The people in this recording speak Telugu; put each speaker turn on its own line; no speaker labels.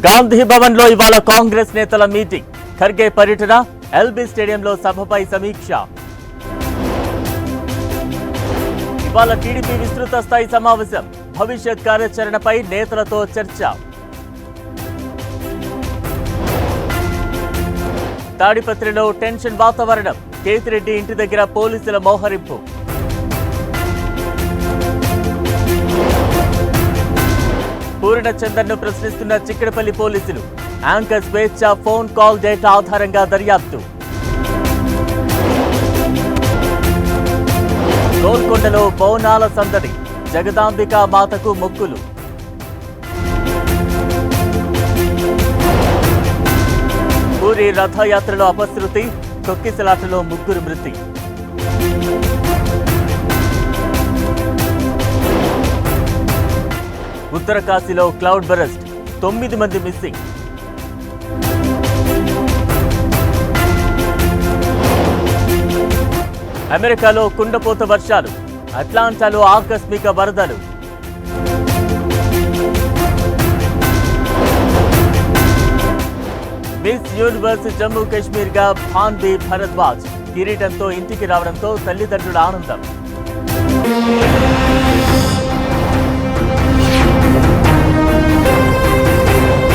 గాంధీ భవన్ లో ఇవాళ కాంగ్రెస్ నేతల మీటింగ్. ఖర్గే పర్యటన, ఎల్బీ స్టేడియంలో సభపై సమీక్ష. ఇవాళ టీడీపీ విస్తృత స్థాయి సమావేశం. భవిష్యత్ కార్యాచరణపై నేతలతో చర్చ. తాడిపత్రిలో టెన్షన్ వాతావరణం. కేతిరెడ్డి ఇంటి దగ్గర పోలీసుల మోహరింపు. పూర్ణచందర్ను ప్రశ్నిస్తున్న చిక్కడపల్లి పోలీసులు. యాంకర్ స్వేచ్ఛ ఫోన్ కాల్ డేటా ఆధారంగా దర్యాప్తు. గోల్కొండలో బోనాల సందడి. జగదాంబిక మాతకు మొక్కులు. పూరి రథయాత్రలో అపశృతి. తొక్కిసలాటలో 3 మృతి. ఉత్తరకాశీలో క్లౌడ్ బరస్ట్. 9 మంది మిస్సింగ్. అమెరికాలో కుండపోత వర్షాలు. అట్లాంటాలో ఆకస్మిక వరదలు. మిస్ యూనివర్స్ జమ్మూ కాశ్మీర్ గా భాన్వి భరద్వాజ్. కిరీటంతో ఇంటికి రావడంతో తల్లిదండ్రుల ఆనందం.